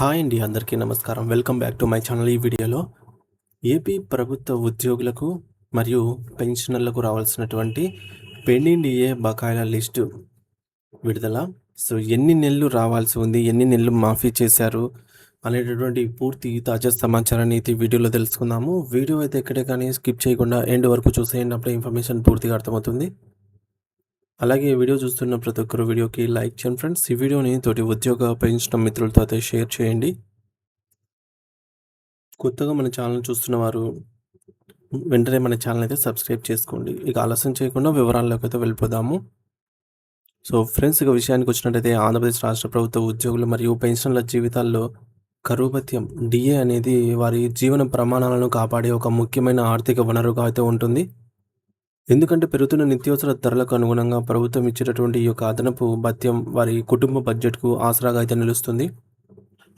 Hi అండి, అందరికీ నమస్కారం. Welcome back to my channel. ఈ వీడియోలో ఏపీ ప్రభుత్వ ఉద్యోగులకు మరియు పెన్షనర్లకు రావాల్సినటువంటి పెండింగ్ డిఏ బకాయిల లిస్టు విడుదల. సో ఎన్ని నెలలు రావాల్సి ఉంది, ఎన్ని నెలలు మాఫీ చేశారు అనేటటువంటి పూర్తి తాజా సమాచారాన్ని అయితే వీడియోలో తెలుసుకుందాము. వీడియో అయితే ఎక్కడే కానీ స్కిప్ చేయకుండా ఎండ్ వరకు చూసేయండి, అప్పుడే ఇన్ఫర్మేషన్ పూర్తిగా అర్థమవుతుంది. అలాగే వీడియో చూస్తున్న ప్రతి ఒక్కరు వీడియోకి లైక్ చేయండి ఫ్రెండ్స్. ఈ వీడియోని తోటి ఉద్యోగ పెన్షన్ మిత్రులతో అయితే షేర్ చేయండి. కొత్తగా మన ఛానల్ చూస్తున్న వారు వెంటనే మన ఛానల్ అయితే సబ్స్క్రైబ్ చేసుకోండి. ఇక ఆలస్యం చేయకుండా వివరాల్లోకి అయితే వెళ్ళిపోదాము. సో ఫ్రెండ్స్, ఇక విషయానికి వచ్చినట్టయితే ఆంధ్రప్రదేశ్ రాష్ట్ర ప్రభుత్వ ఉద్యోగులు మరియు పెన్షన్ల జీవితాల్లో కరువు భత్యం డిఏ అనేది వారి జీవన ప్రమాణాలను కాపాడే ఒక ముఖ్యమైన ఆర్థిక వనరుగా అయితే ఉంటుంది. ఎందుకంటే పెరుగుతున్న నిత్యావసర ధరలకు అనుగుణంగా ప్రభుత్వం ఇచ్చేటటువంటి ఈ యొక్క అదనపు భత్యం వారి కుటుంబ బడ్జెట్కు ఆసరాగా అయితే నిలుస్తుంది.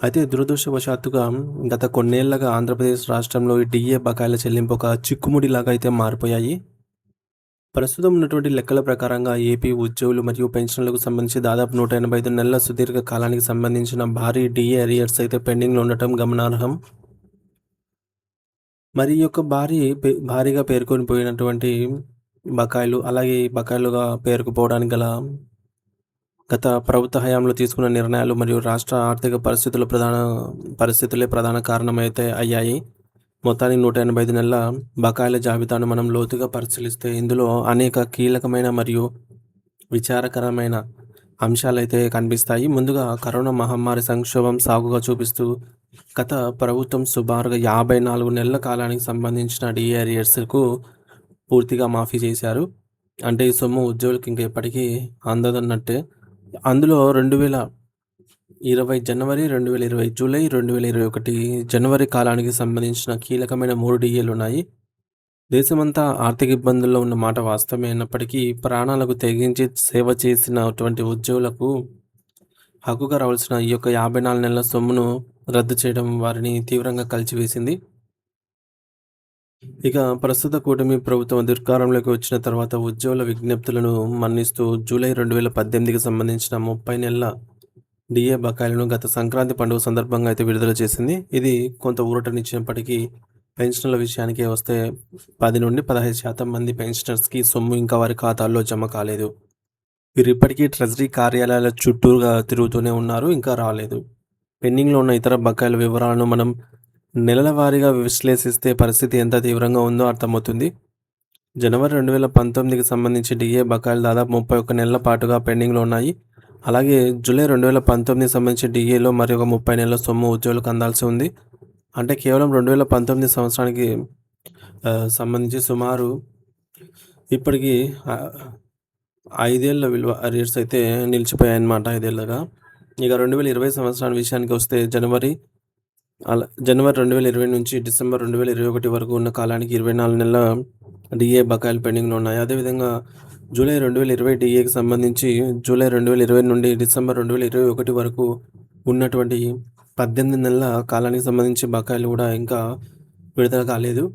అయితే దురదృష్టవశాత్తుగా గత కొన్నేళ్లుగా ఆంధ్రప్రదేశ్ రాష్ట్రంలో ఈ డిఏ బకాయిల చెల్లింపు ఒక చిక్కుముడిలాగా అయితే మారిపోయాయి. ప్రస్తుతం ఉన్నటువంటి లెక్కల ప్రకారంగా ఏపీ ఉద్యోగులు మరియు పెన్షన్లకు సంబంధించి దాదాపు 185 నెలల సుదీర్ఘ కాలానికి సంబంధించిన భారీ డిఏ అరియర్స్ అయితే పెండింగ్లో ఉండటం గమనార్హం. మరి ఈ యొక్క భారీగా పేర్కొని పోయినటువంటి బకాయిలు, అలాగే బకాయిలుగా పేరుకుపోవడానికి గల గత ప్రభుత్వ హయాంలో తీసుకున్న నిర్ణయాలు మరియు రాష్ట్ర ఆర్థిక పరిస్థితులే ప్రధాన కారణమైతే అయ్యాయి. మొత్తానికి 185 నెలల బకాయిల జాబితాను మనం లోతుగా పరిశీలిస్తే ఇందులో అనేక కీలకమైన మరియు విచారకరమైన అంశాలైతే కనిపిస్తాయి. ముందుగా కరోనా మహమ్మారి సంక్షోభం సాగుగా చూపిస్తూ గత ప్రభుత్వం సుమారుగా 54 నెలల కాలానికి సంబంధించిన డిఏ అరియర్స్కు పూర్తిగా మాఫీ చేశారు. అంటే ఈ సొమ్ము ఉద్యోగులకు ఇంక ఎప్పటికీ అందదన్నట్టే. అందులో 2020 జనవరి, 2020 జూలై, 2021 జనవరి కాలానికి సంబంధించిన కీలకమైన 3 డిఏలు ఉన్నాయి. దేశమంతా ఆర్థిక ఇబ్బందుల్లో ఉన్న మాట వాస్తవమే అయినప్పటికీ ప్రాణాలకు తెగించి సేవ చేసినటువంటి ఉద్యోగులకు హక్కుగా రావాల్సిన ఈ యొక్క 54 నెలల సొమ్మును రద్దు చేయడం వారిని తీవ్రంగా కలిచివేసింది. ఇక ప్రస్తుత కూటమి ప్రభుత్వం అధికారంలోకి వచ్చిన తర్వాత ఉద్యోగుల విజ్ఞప్తులను మన్నిస్తూ జూలై 2018కి సంబంధించిన 30 నెలల డిఏ బకాయిలను గత సంక్రాంతి పండుగ సందర్భంగా అయితే విడుదల చేసింది. ఇది కొంత ఊరటనిచ్చినప్పటికీ పెన్షన్ల విషయానికి వస్తే 10 నుండి 15% మంది పెన్షనర్స్కి సొమ్ము ఇంకా వారి ఖాతాల్లో జమ కాలేదు. వీరు ఇప్పటికీ ట్రెజరీ కార్యాలయాల చుట్టూగా తిరుగుతూనే ఉన్నారు, ఇంకా రాలేదు. పెండింగ్లో ఉన్న ఇతర బకాయిల వివరాలను మనం నెలల వారీగా విశ్లేషిస్తే పరిస్థితి ఎంత తీవ్రంగా ఉందో అర్థమవుతుంది. జనవరి 2019కి సంబంధించి డిఏ బకాయిలు దాదాపు 31 నెలల పాటుగా పెండింగ్లో ఉన్నాయి. అలాగే జూలై 2019కి సంబంధించి డిఏలో మరి ఒక 30 నెలల సొమ్ము ఉద్యోగులకు అందాల్సి ఉంది. అంటే కేవలం 2019 సంవత్సరానికి సంబంధించి సుమారు ఇప్పటికీ 5 ఏళ్ల విలువ అరియర్స్ అయితే నిలిచిపోయాయన్నమాట, 5 ఏళ్ళగా. ఇక 2020 సంవత్సరాల విషయానికి వస్తే జనవరి 2020 నుంచి డిసెంబర్ 2021 వరకు ఉన్న కాలానికి 24 నెలల డిఏ బకాయిలు పెండింగ్లో ఉన్నాయి. అదేవిధంగా జూలై 2020 డిఏకి సంబంధించి జూలై 2020 నుండి డిసెంబర్ 2021 వరకు ఉన్నటువంటి 18 నెలల కాలానికి సంబంధించి బకాయిలు కూడా ఇంకా విడుదల కాలేదు.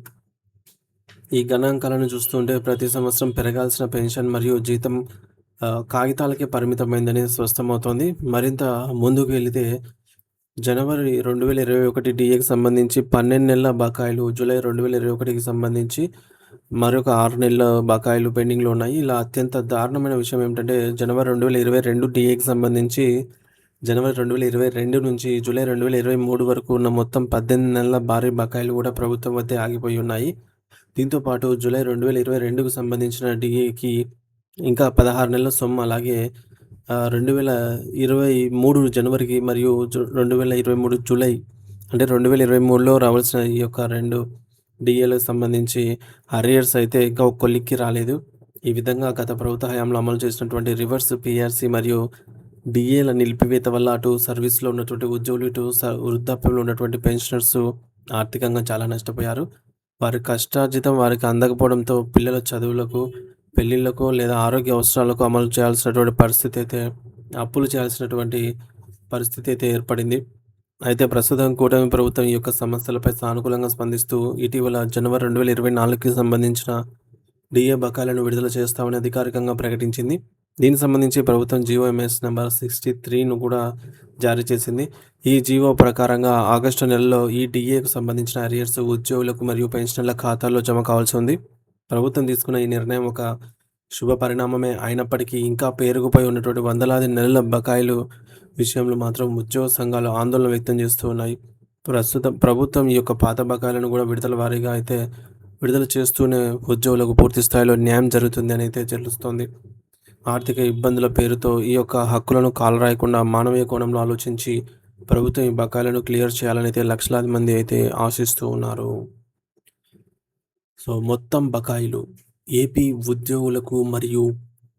ఈ గణాంకాలను చూస్తుంటే ప్రతి సంవత్సరం పెరగాల్సిన పెన్షన్ మరియు జీతం కాగితాలకే పరిమితమైందని స్పష్టమవుతోంది. మరింత ముందుకు వెళితే జనవరి 2021 డిఏకి సంబంధించి 12 నెలల బకాయిలు, జూలై 2021కి సంబంధించి మరొక 6 నెలల బకాయిలు పెండింగ్లో ఉన్నాయి. ఇలా అత్యంత దారుణమైన విషయం ఏమిటంటే జనవరి 2022 డిఏకి సంబంధించి జనవరి 2022 నుంచి జూలై 2023 వరకు ఉన్న మొత్తం 18 నెలల భారీ బకాయిలు కూడా ప్రభుత్వం వద్దే ఆగిపోయి ఉన్నాయి. దీంతోపాటు జూలై 2022కు సంబంధించిన డిఏకి ఇంకా 16 నెలల సొమ్ము, అలాగే 2023 జనవరికి మరియు 2023 జూలై అంటే 2023లో రావాల్సిన ఈ యొక్క 2 డిఏలకు సంబంధించి అరియర్స్ అయితే ఇంకా కొలిక్కి రాలేదు. ఈ విధంగా గత ప్రభుత్వ హయాంలో అమలు చేసినటువంటి రివర్స్ పిఆర్సీ మరియు డిఏల నిలిపివేత వల్ల అటు సర్వీస్లో ఉన్నటువంటి ఉద్యోగులు, ఇటు వృద్ధాప్యంలో ఉన్నటువంటి పెన్షనర్స్ ఆర్థికంగా చాలా నష్టపోయారు. వారి కష్టార్జితం వారికి అందకపోవడంతో పిల్లల చదువులకు, పెళ్ళిళ్ళకు లేదా ఆరోగ్య అవసరాలకు అమలు చేయాల్సినటువంటి పరిస్థితి అయితే, అప్పులు చేయాల్సినటువంటి పరిస్థితి అయితే ఏర్పడింది. అయితే ప్రస్తుతం కూటమి ప్రభుత్వం ఈ యొక్క సమస్యలపై సానుకూలంగా స్పందిస్తూ ఇటీవల జనవరి 2024కి సంబంధించిన డిఏ బకాయిలను విడుదల చేస్తామని అధికారికంగా ప్రకటించింది. దీనికి సంబంధించి ప్రభుత్వం జీవో ఎంఎస్ నంబర్ 63ను కూడా జారీ చేసింది. ఈ జీవో ప్రకారంగా ఆగస్టు నెలలో ఈ డీఏకు సంబంధించిన అరియర్స్ ఉద్యోగులకు మరియు పెన్షనర్ల ఖాతాల్లో జమ కావాల్సి ఉంది. ప్రభుత్వం తీసుకున్న ఈ నిర్ణయం ఒక శుభ పరిణామమే అయినప్పటికీ ఇంకా పేరుకుపోయి ఉన్నటువంటి వందలాది నెలల బకాయిలు విషయంలో మాత్రం ఉద్యోగ సంఘాలు ఆందోళన వ్యక్తం చేస్తూ ఉన్నాయి. ప్రస్తుతం ప్రభుత్వం ఈ యొక్క పాత బకాయిలను కూడా విడతల వారీగా అయితే విడుదల చేస్తూనే ఉద్యోగులకు పూర్తి స్థాయిలో న్యాయం జరుగుతుంది అని అయితే తెలుస్తోంది. ఆర్థిక ఇబ్బందుల పేరుతో ఈ యొక్క హక్కులను కాలరాయకుండా మానవీయ కోణంలో ఆలోచించి ప్రభుత్వం ఈ బకాయిలను క్లియర్ చేయాలని అయితే లక్షలాది మంది అయితే ఆశిస్తూ ఉన్నారు. సో మొత్తం బకాయిలు ఏపీ ఉద్యోగులకు మరియు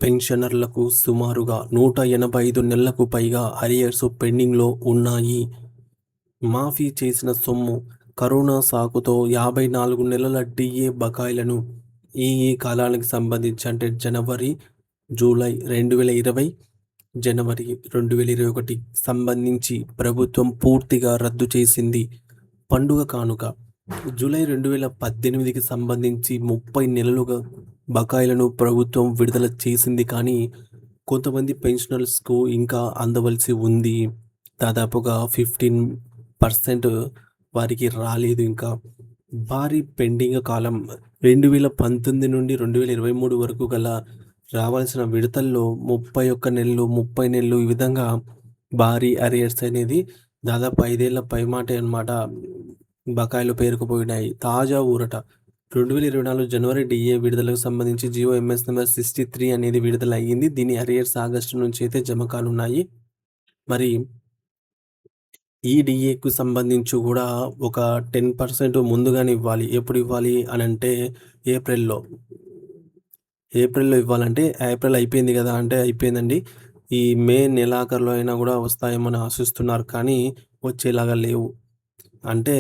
పెన్షనర్లకు సుమారుగా 185 నెలలకు పైగా అరియర్స్ పెండింగ్లో ఉన్నాయి. మాఫీ చేసిన సొమ్ము కరోనా సాకుతో 54 నెలల డిఏ బకాయిలను ఈ కాలానికి సంబంధించి అంటే జనవరి, జూలై 2020, జనవరి 2021 సంబంధించి ప్రభుత్వం పూర్తిగా రద్దు చేసింది. పండుగ కానుక జూలై 2018కి సంబంధించి 30 నెలలుగా బకాయిలను ప్రభుత్వం విడుదల చేసింది. కానీ కొంతమంది పెన్షనర్స్కు ఇంకా అందవలసి ఉంది. దాదాపుగా 15% వారికి రాలేదు. ఇంకా భారీ పెండింగ్ కాలం 2019 నుండి 2023 వరకు గల రావాల్సిన విడతల్లో 31 నెలలు, 30 నెలలు ఈ విధంగా భారీ అరియర్స్ అనేది దాదాపు 5 ఏళ్ల పైమాటే అన్నమాట బకాయిలు పేరుకుపోయినాయి. తాజా ఊరట 2024 జనవరి డిఏ విడుదలకు సంబంధించి జీవో ఎంఎస్ నెంబర్ 63 అనేది విడుదల అయ్యింది. దీని అరియర్స్ ఆగస్టు నుంచి అయితే జమ కానున్నాయి. మరి ఈ డిఏకు సంబంధించి కూడా ఒక 10% ముందుగానే ఇవ్వాలి. ఎప్పుడు ఇవ్వాలి అని అంటే ఏప్రిల్లో ఇవ్వాలంటే ఏప్రిల్ అయిపోయింది కదా అంటే అయిపోయిందండి. ఈ మే నెలాఖరులో అయినా కూడా వస్తాయేమని ఆశిస్తున్నారు. కానీ వచ్చేలాగా లేవు. అంటే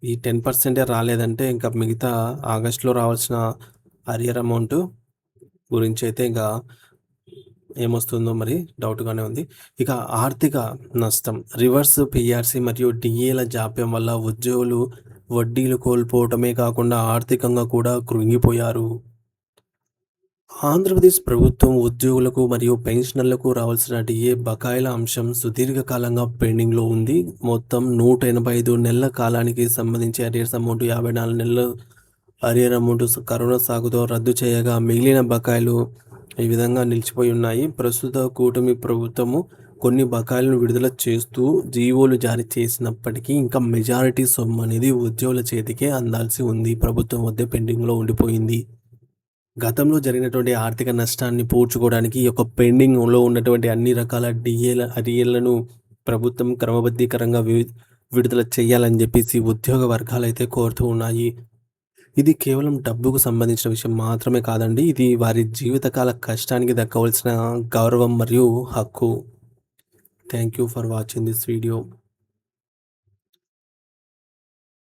ఈ 10% రాలేదంటే ఇంకా మిగతా ఆగస్టులో రావాల్సిన అరియర్ అమౌంట్ గురించి అయితే ఇంకా ఏమొస్తుందో మరి డౌట్గానే ఉంది. ఇక ఆర్థిక నష్టం రివర్స్ పిఆర్సీ మరియు డిఏల జాప్యం వల్ల ఉద్యోగులు వడ్డీలు కోల్పోవటమే కాకుండా ఆర్థికంగా కూడా కృంగిపోయారు. ఆంధ్రప్రదేశ్ ప్రభుత్వం ఉద్యోగులకు మరియు పెన్షనర్లకు రావాల్సిన డిఏ బకాయిల అంశం సుదీర్ఘకాలంగా పెండింగ్లో ఉంది. మొత్తం 185 నెలల కాలానికి సంబంధించి అరియర్స్ అమౌంట్ 54 నెలల అరియర్ అమౌంట్ కరోనా సాగుతో రద్దు చేయగా మిగిలిన బకాయిలు ఈ విధంగా నిలిచిపోయి ఉన్నాయి. ప్రస్తుత కూటమి ప్రభుత్వము కొన్ని బకాయిలను విడుదల చేస్తూ జీవోలు జారీ చేసినప్పటికీ ఇంకా మెజారిటీ సొమ్ము అనేది ఉద్యోగుల చేతికే అందాల్సి ఉంది. ప్రభుత్వం వద్ద పెండింగ్లో ఉండిపోయింది. గతంలో జరిగినటువంటి ఆర్థిక నష్టాన్ని పూడ్చుకోవడానికి ఈ యొక్క పెండింగ్లో ఉన్నటువంటి అన్ని రకాల అరియర్లను ప్రభుత్వం క్రమబద్ధీకరంగా విడుదల చేయాలని చెప్పేసి ఉద్యోగ వర్గాలు అయితే కోరుతూ ఉన్నాయి. ఇది కేవలం డబ్బుకు సంబంధించిన విషయం మాత్రమే కాదండి. ఇది వారి జీవితకాల కష్టానికి దక్కవలసిన గౌరవం మరియు హక్కు. Thank you for watching this video.